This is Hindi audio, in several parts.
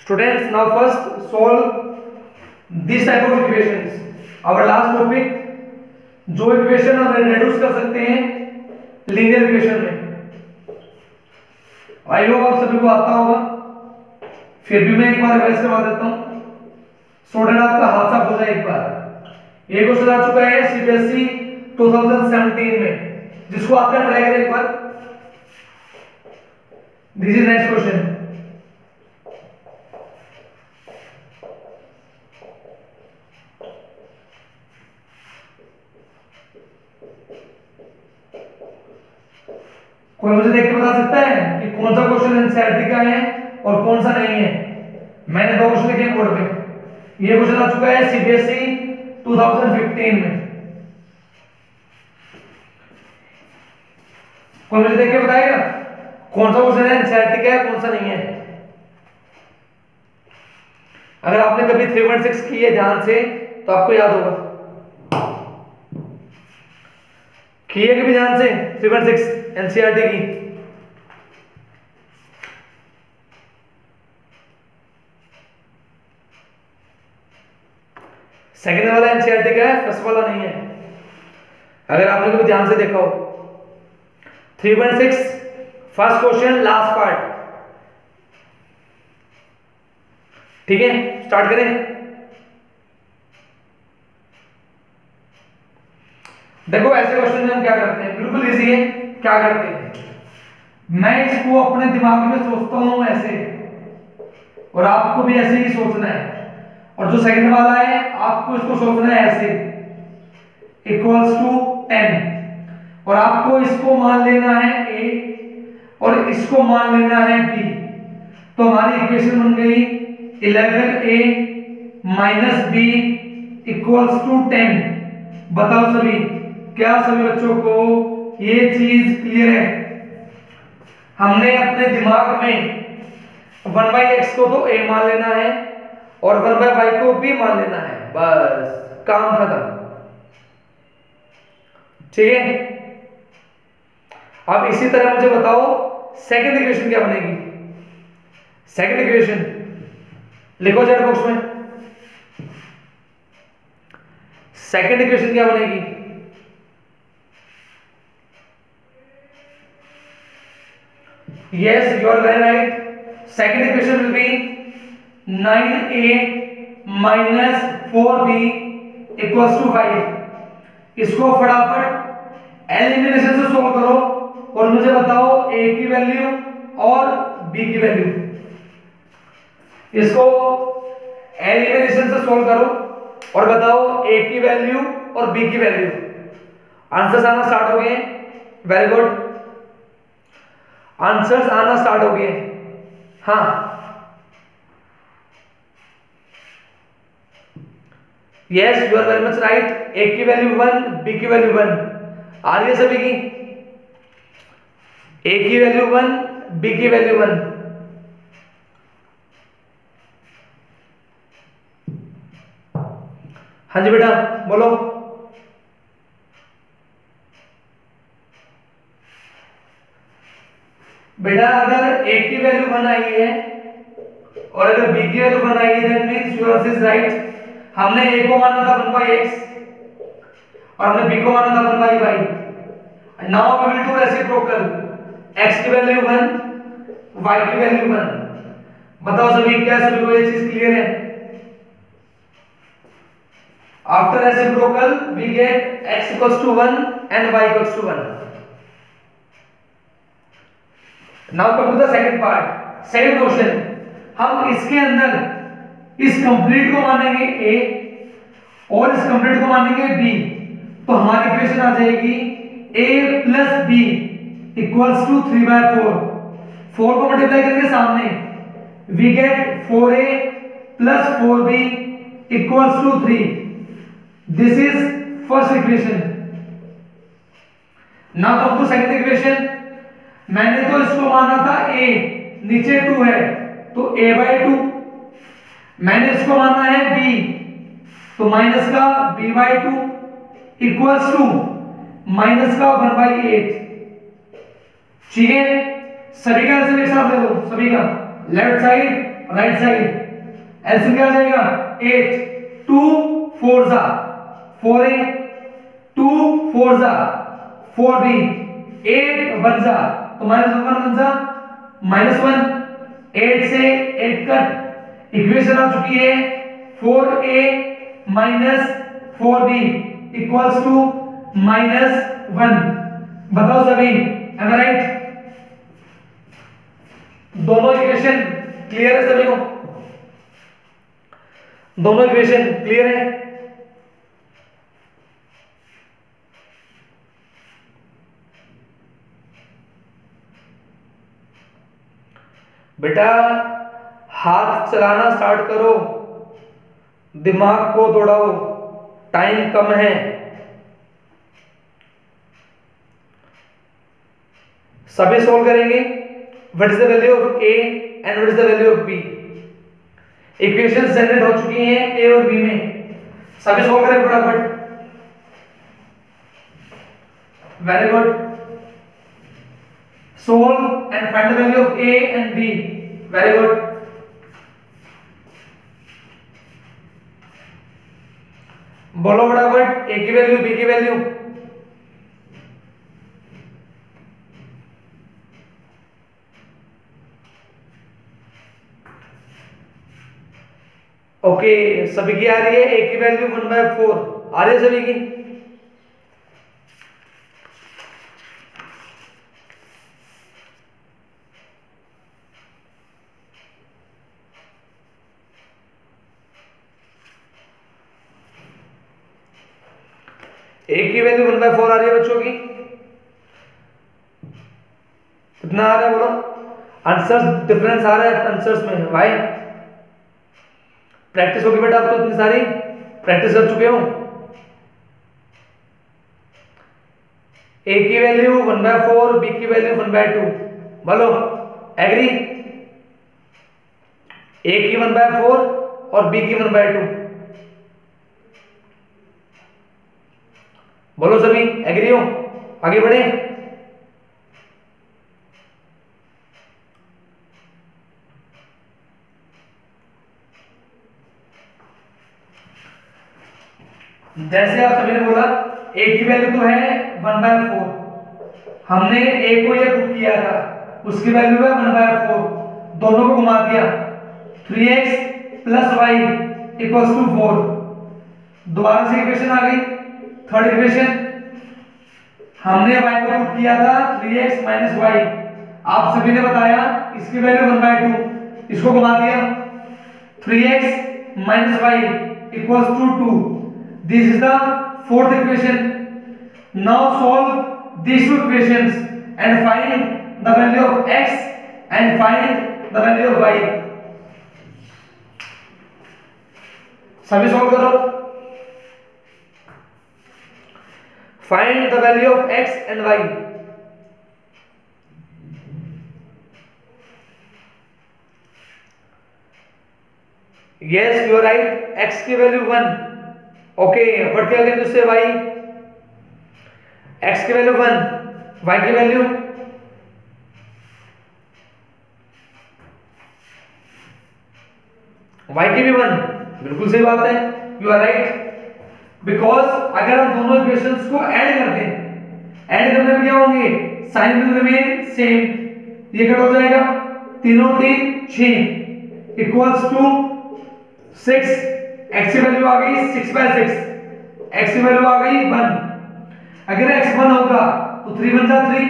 Students, now first solve this type of equations. Our last topic, जो इक्वेशन हम रेड्यूस कर सकते हैं लीनियर इक्वेशन में, आई होप आप सभी को आता होगा, फिर भी मैं एक बार रिवाइज करवा देता हूं, स्टूडेंट आपका हाथ साफ हो जाए एक बार। ये क्वेश्चन आ चुका है सीबीएसई 2017 में, जिसको आपका ट्राई करें एक बार। This is next question. कोई मुझे देख के बता सकता है कि कौन सा क्वेश्चन एनसीईआरटी का है और कौन सा नहीं है? मैंने दो क्वेश्चन लिखे बोर्ड पे। ये क्वेश्चन आ चुका है सीबीएसई 2015 में। कोई मुझे देख के बताएगा कौन सा क्वेश्चन है एनसीईआरटी का है, कौन सा नहीं है? अगर आपने कभी 3.6 की है ध्यान से तो आपको याद होगा। की है कभी ध्यान से 3.6 एनसीईआरटी की? सेकंड वाला एनसीईआरटी का है, फर्स्ट वाला नहीं है। अगर आपने कभी ध्यान से देखा हो 3.6 फर्स्ट क्वेश्चन लास्ट पार्ट। ठीक है, स्टार्ट करें। देखो ऐसे क्वेश्चन में हम क्या करते हैं, बिल्कुल इजी है। क्या करते हैं, मैं इसको अपने दिमाग में सोचता हूं ऐसे, और आपको भी ऐसे ही सोचना है। और जो सेकंड वाला है आपको इसको सोचना है ऐसे, इक्वल्स टू 10, और आपको इसको मान लेना है a और इसको मान लेना है b। तो हमारी इक्वेशन बन गई 11a minus b equals to 10। बताओ सभी, क्या सभी बच्चों को ये चीज क्लियर है? हमने अपने दिमाग में 1/x को तो a मान लेना है और 1/y को b मान लेना है, बस काम खत्म। ठीक है, अब इसी तरह मुझे बताओ सेकंड इक्वेशन क्या बनेगी? सेकंड इक्वेशन लिखो चैट बॉक्स में, सेकंड इक्वेशन क्या बनेगी? Yes, you are very right. Second equation will be 9a minus 4b equals to 5। इसको फटाफट एलिमिनेशन से सोल्व करो और मुझे बताओ a की वैल्यू और b की वैल्यू। इसको एलिमिनेशन से सोल्व करो और बताओ a की वैल्यू और b की वैल्यू। आंसर्स आना स्टार्ट हो गए, वेरी गुड, आंसर्स आना स्टार्ट हो गए। हाँ, yes you are very much right. A की वैल्यू 1, बी की वैल्यू 1 आ रही है सभी की। ए की वैल्यू 1, बी की वैल्यू 1। हाँ जी बेटा बोलो। बेटा अगर a की वैल्यू 1 आई है और अगर b की वैल्यू 1 आई है, that means your answer is right. हमने a को माना था 1/x और हमने b को माना था 1/y। Now we will do reciprocal. x की वैल्यू 1, y की वैल्यू 1। बताओ सभी, क्या सभी को ये चीज क्लियर है? After reciprocal we get x equals to 1 and y equals to 1। Now come to the second part, second question. हम इसके अंदर इस कंप्लीट को मानेंगे a और इस कंप्लीट को मानेंगे b, तो हमारी इक्वेशन आ जाएगी a plus b equals to 3/4। 4 को मल्टीप्लाई करेंगे सामने, we get 4a plus 4b equals to 3। This is first equation. Now come to second equation. मैंने तो इसको माना था a, नीचे 2 है तो a/2। मैंने इसको माना है b, तो माइनस का b/2 इक्वल्स टू माइनस का 1/8। ठीक है, सभी का आंसर एक साथ ले लो, सभी का left side right side, LCM क्या आ जाएगा 8, 2 4 जा 4a, 2 4 जा 4b, 8 1 जा तो -1 बन जा -1, 8 से 8 कट, इक्वेशन आ चुकी है 4a minus 4b equals to -1। बताओ सभी, एम आई राइट? दोनों इक्वेशन क्लियर है सभी को? दोनों इक्वेशन क्लियर है? बेटा हाथ चलाना स्टार्ट करो, दिमाग को दौड़ाओ, टाइम कम है। सभी सोल्व करेंगे। What is the value of A and what is the value of B? Equation generate हो चुकी हैं ए और बी में, सभी सोल्व करें फटाफट। Very good, solve and find the value of A and B. Very good, बोलो फटाफट, ए की वैल्यू बी की वैल्यू। ओके सभी की आ रही है, ए की वैल्यू 1/4 आ रही है सभी की? ए की वैल्यू 1/4 आ रही है बच्चों की? कितना आ रहा है बोलो? आंसर्स डिफरेंस आ रहा है आंसर्स में, भाई प्रैक्टिस होगी बेटा, आप तो इतनी सारी प्रैक्टिस कर चुके हो। ए की वैल्यू 1/4, बी की वैल्यू 1/2, बोलो एग्री? ए की 1/4 और बी की 1/2, बोलो सभी एग्री हो? आगे बढ़े। जैसे आप सभी ने बोला ए की वैल्यू तो है 1/4, हमने ए को ये पुट किया था, उसकी वैल्यू है 1/4, दोनों को घुमा दिया 3x + y = 4। दोबारा से इक्वेशन आ गई, थर्ड इक्वेशन। हमने y को पुट किया था 3x - y, आप सभी ने बताया इसकी वैल्यू 1/2, इसको घुमा दिया 3x - y = 2। This is the fourth equation. Now solve these two equations and find the value of x and find the value of y. सभी solve करो। Find the value of x and y. Yes, you are right. X की वैल्यू 1। ओके व्हाट क्या करेंगे उससे y? x की वैल्यू 1, y की वैल्यू y की भी 1। बिल्कुल सही बात है, यू आर राइट। बिकॉज अगर हम दोनों इक्वेशंस को ऐड करते हैं, ऐड करने में क्या होंगे? साइन विल रिमेन सेम, ये कट हो जाएगा 3 और 3 6 इक्वल्स टू 6। x की वैल्यू आ गई 6/6, x की वैल्यू आ गई 1। अगर x 1 होगा तो 3 बन जा 3,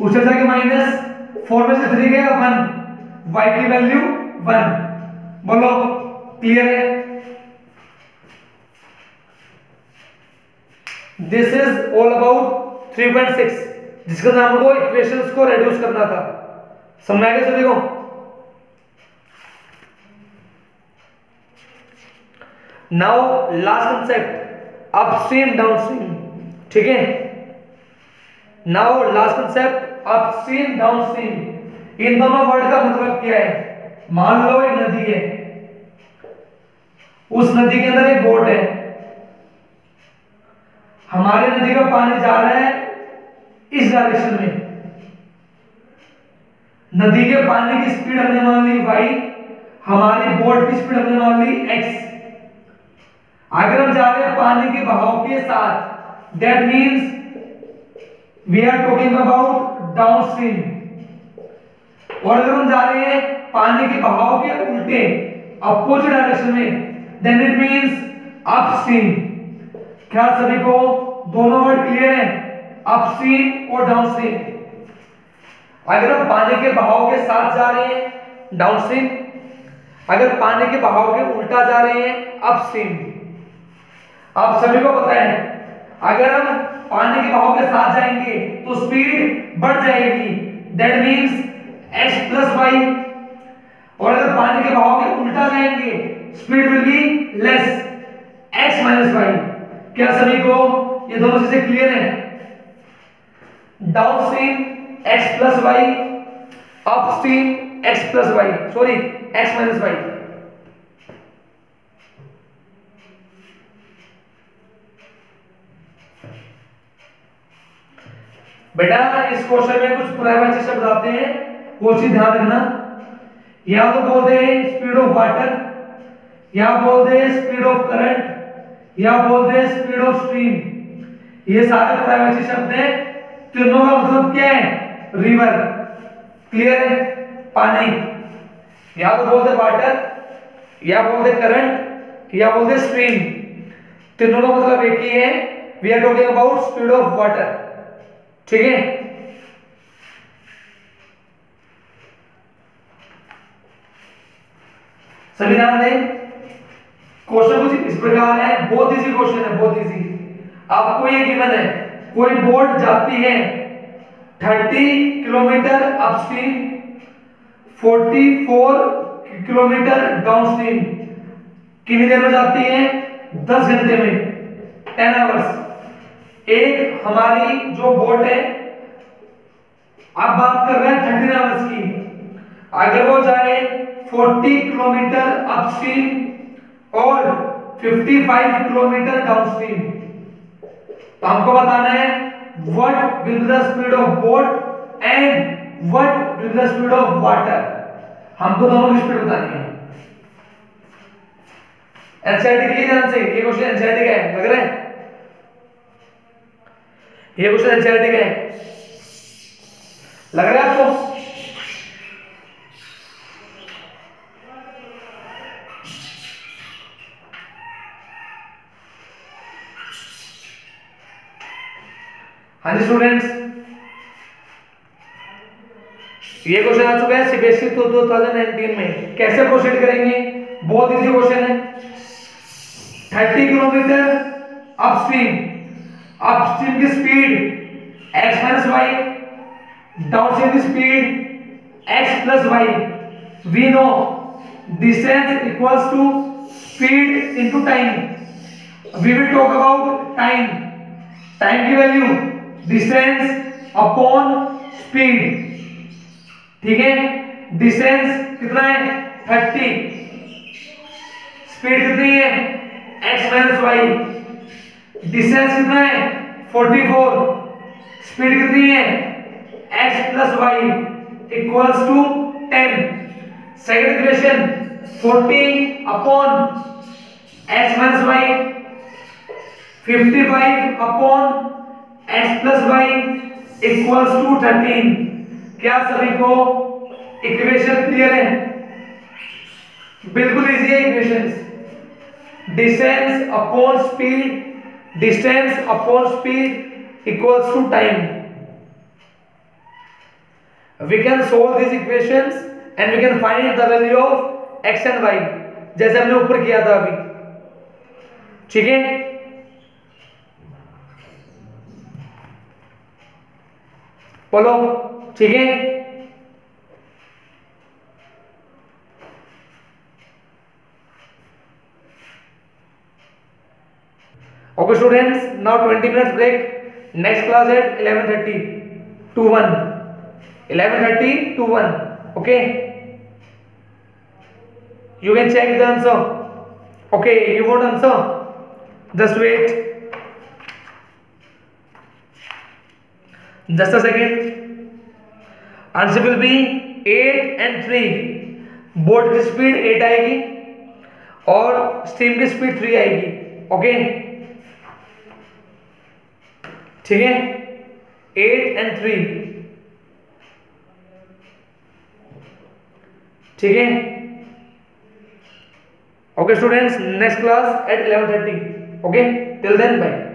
ऊपर जाके -4 में से 3 गया 1, y की वैल्यू 1। बोलो क्लियर है? दिस इज ऑल अबाउट 3.6, जिसका नाम को इक्वेशंस को रिड्यूस करना था। समझ में आ गया सभी को? Now last concept upstream downstream, ठीक है? Now last concept upstream downstream. इन दोनों वर्ड का मतलब क्या है? मान लो एक नदी है, उस नदी के अंदर एक बोट है, हमारे नदी का पानी जा रहा है इस डायरेक्शन में, नदी के पानी की स्पीड हमने मान ली y, हमारी बोट की स्पीड हमने मान ली x। अगर हम जा रहे हैं पानी के बहाव के साथ, that means we are talking about downstream. और अगर हम जा रहे हैं पानी के बहाव के उल्टे अपोजिट डायरेक्शन में, देन इट मींस अपस्ट्रीम। क्या सभी को दोनों वर्ड क्लियर है, अपस्ट्रीम और डाउनस्ट्रीम? अगर हम पानी के बहाव के साथ जा रहे हैं डाउनस्ट्रीम, अगर पानी के बहाव के उल्टा जा रहे हैं अपस्ट्रीम। आप सभी को पता है अगर हम पानी के बहाव के साथ जाएंगे तो स्पीड बढ़ जाएगी, that means x plus y। और अगर पानी के बहाव के उल्टा जाएंगे speed will be less, x minus y। क्या सभी को ये दोनों चीजें क्लियर है? Downstream x plus y, upstream x plus y, sorry x minus y। बेटा इस क्वेश्चन में कुछ प्राइवेट शब्द आते हैं, वो चीज ध्यान रखना। या तो बोलते हैं स्पीड ऑफ वाटर, या बोलते हैं स्पीड ऑफ करंट, या बोलते हैं स्पीड ऑफ स्ट्रीम। ये सारे प्राइवेट शब्द हैं, तीनों का मतलब क्या है? रिवर। क्लियर है? पानी। या तो बोलते वाटर, या बोलते करंट, या बोलते स्ट्रीम। तीनों का मतलब एक ही है, we are talking about speed of water. ठीक है? सभी ध्यान दें, क्वेश्चन कुछ इस प्रकार है, बहुत इजी क्वेश्चन है, बहुत इजी। आपको ये गिवन है, कोई बोट जाती है 30 किलोमीटर अपस्ट्रीम, 44 किलोमीटर डाउनस्ट्रीम। कितनी देर में जाती है? 10 घंटे में, 10 आवर्स। एक हमारी जो बोट है, आप बात कर रहे हैं 30 आवर्स की, अगर वो जाए 40 किलोमीटर अपस्ट्रीम और 55 किलोमीटर डाउनस्ट्रीम, तो हमको बताना है what will the speed of boat and what will the speed of water. हमको दोनों की स्पीड बतानी है। एनसीईआरटी के लिए ध्यान से, ये क्वेश्चन एनसीईआरटी का है, लग रहा है ये क्वेश्चन एनसीईआरटी का है, लग रहा है आपको? हाँ जी स्टूडेंट्स, ये क्वेश्चन आ चुका है सीबीएसई 2019 में। कैसे प्रोसीड करेंगे? बहुत इजी क्वेश्चन है। 30 किलोमीटर अपस्ट्रीम, अपस्ट्रीम की speed x minus y, downstream की speed x plus y. We know distance equals to speed into time. We will talk about time. Time की वैल्यू डिस्टेंस अपॉन स्पीड। ठीक है? डिस्टेंस कितना है? 30। स्पीड कितनी है? x minus Y. डिस्टेंस कितना है? 44। स्पीड कितनी है? x plus y equals to 10। Second equation 40 upon x minus y, 55 upon x plus y equals to 13। क्या सभी को इक्वेशन क्लियर है? बिल्कुल इजी है equations. Distance upon speed, distance upon speed equals to time. We can solve this equations and we can find the value of x and y, जैसे हमने ऊपर किया था अभी। ठीक है? बोलो ठीक है? Okay students, now 20 minutes break. Next class at 11:30 to 1. 11:30 to 1. Okay? You can check the answer. Okay, you won't answer? Just wait. Just a second. Answer will be 8 and 3 boat की स्पीड 8 आएगी और स्टीम की स्पीड 3 आएगी। ओके ठीक है, 8 एंड 3, ठीक है। Okay students, next class at 11:30। Okay, till then bye.